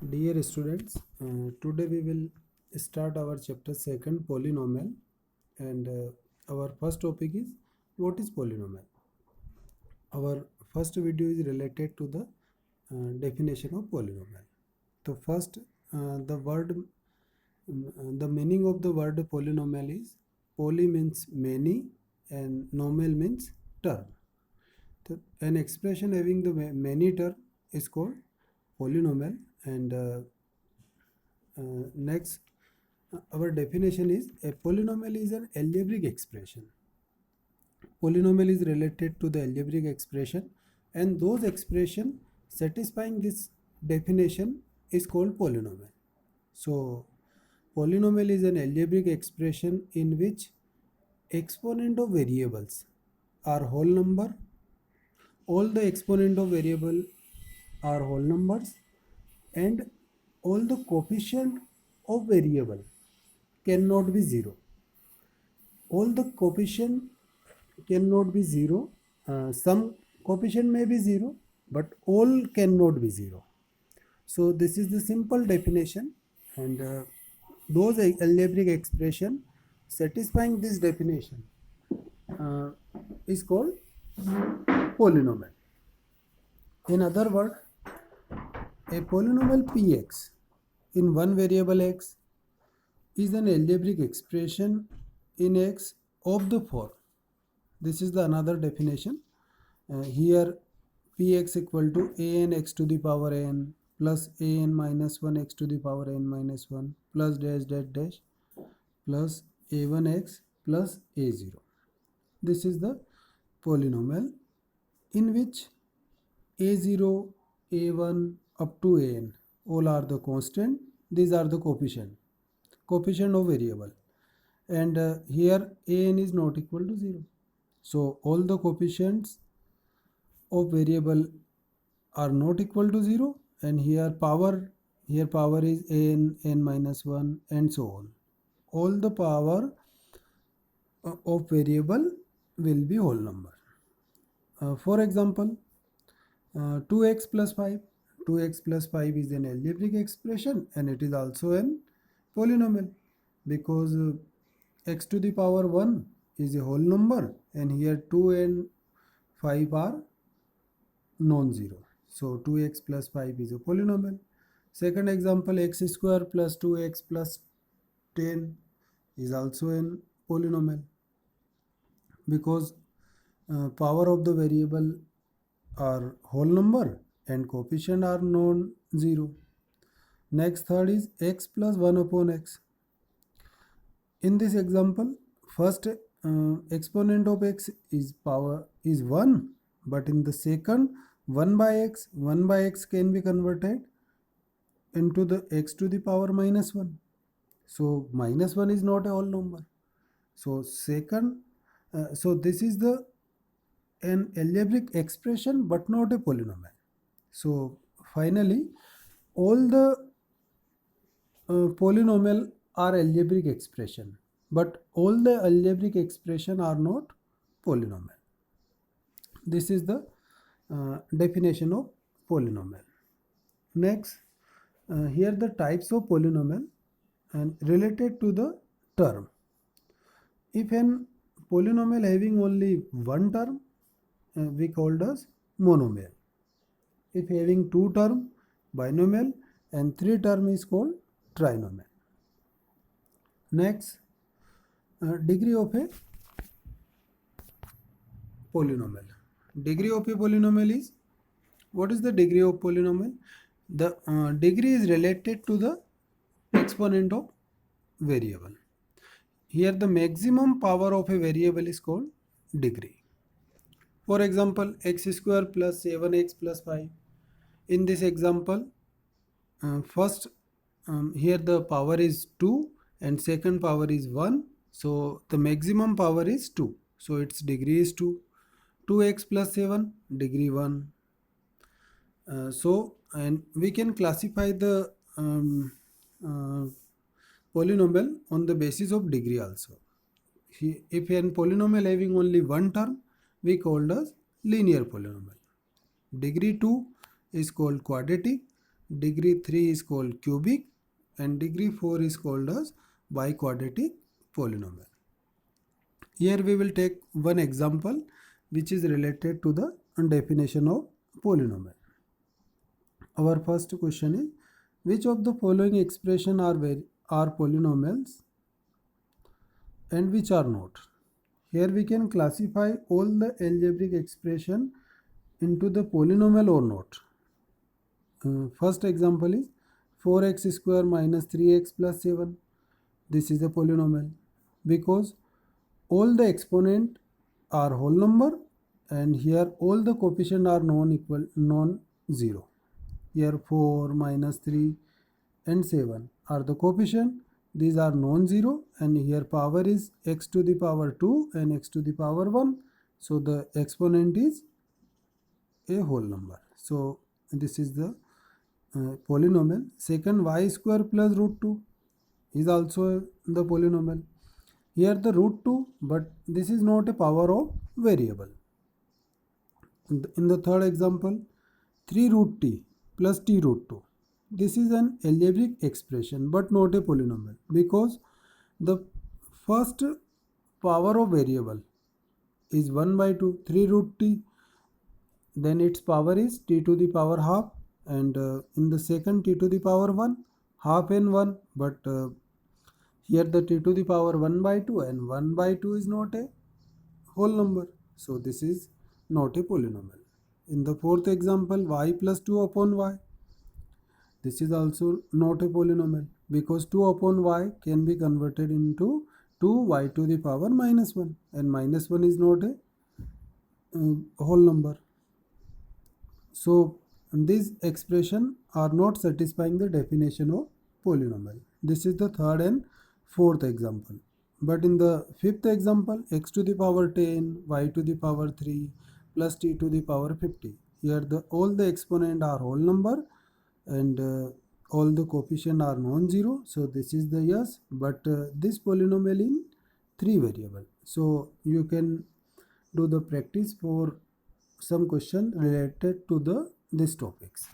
Dear students, today we will start our chapter second polynomial, and our first topic is what is polynomial. Our first video is related to the definition of polynomial. So first, the meaning of the word polynomial is poly means many and nominal means term. So an expression having the many term is called polynomial, and next, our definition is a polynomial is an algebraic expression. Polynomial is related to the algebraic expression, and those expression satisfying this definition is called polynomial. So, polynomial is an algebraic expression in which exponent of variables are whole number. All the exponent of variable are whole numbers, and all the coefficient of variable cannot be 0. All the coefficient cannot be 0. Some coefficient may be 0, but all cannot be 0. So this is the simple definition, and those algebraic expression satisfying this definition uh, is called polynomial. In other words, a polynomial px in one variable x is an algebraic expression in x of the form. This is the another definition. Here px equal to an x to the power n plus an minus 1 x to the power n minus 1 plus dash dash dash plus a1x plus a0. This is the polynomial in which a0, a1 up to an all are the constant. These are the coefficient of variable, and here an is not equal to 0. So all the coefficients of variable are not equal to 0, and here power is n minus 1 and so on. All the power of variable will be whole number. For example, 2x plus 5. 2x plus 5 is an algebraic expression, and it is also an polynomial because x to the power 1 is a whole number, and here 2 and 5 are non-zero. So 2x plus 5 is a polynomial. Second example, x square plus 2x plus 10 is also an polynomial because power of the variable are whole number and coefficient are non-zero. Next, third is x plus 1 upon x. In this example, first exponent of x is 1, but in the second 1 by x can be converted into the x to the power minus 1. So minus 1 is not a whole number. So this is an algebraic expression but not a polynomial. So finally, all the polynomial are algebraic expression, but all the algebraic expression are not polynomial. This is the definition of polynomial. Next, here the types of polynomial and related to the term. If an polynomial having only one term, we called as monomial. If having two term, binomial, and three term is called trinomial. Next, degree of a polynomial. Degree of a polynomial is, what is the degree of polynomial? The degree is related to the exponent of variable. Here the maximum power of a variable is called degree. For example, x square plus 7x plus 5. In this example, first here the power is 2 and second power is 1. So the maximum power is 2. So its degree is 2. 2x plus 7, degree 1. And we can classify the polynomial on the basis of degree also. If an polynomial having only one term, we called as linear polynomial. Degree 2 is called quadratic. degree 3 is called cubic, and degree 4 is called as biquadratic polynomial. Here we will take one example which is related to the definition of polynomial. Our first question is, which of the following expression are polynomials and which are not? Here we can classify all the algebraic expression into the polynomial or not. First example is 4x square minus 3x plus 7. This is a polynomial because all the exponent are whole number and here all the coefficient are non-zero. Here 4 minus 3 and 7 are the coefficient. These are non-zero, and here power is x to the power 2 and x to the power 1. So the exponent is a whole number. So this is the polynomial. Second, y square plus root 2 is also the polynomial. Here the root 2, but this is not a power of variable. In the third example, 3 root t plus t root 2. This is an algebraic expression but not a polynomial because the first power of variable is 1 by 2, 3 root t, then its power is t to the power half, and in the second t to the power 1, half and 1, but here the t to the power 1 by 2 and 1 by 2 is not a whole number. So this is not a polynomial. In the fourth example, y plus 2 upon y. This is also not a polynomial because 2 upon y can be converted into 2y to the power minus 1, and minus 1 is not a whole number. So these expressions are not satisfying the definition of polynomial. This is the third and fourth example. But in the fifth example, x to the power 10, y to the power 3 plus t to the power 50. Here all the exponent are whole number and all the coefficient are non-zero. So this is the yes, but this polynomial in 3 variable. So you can do the practice for some question related to these topics.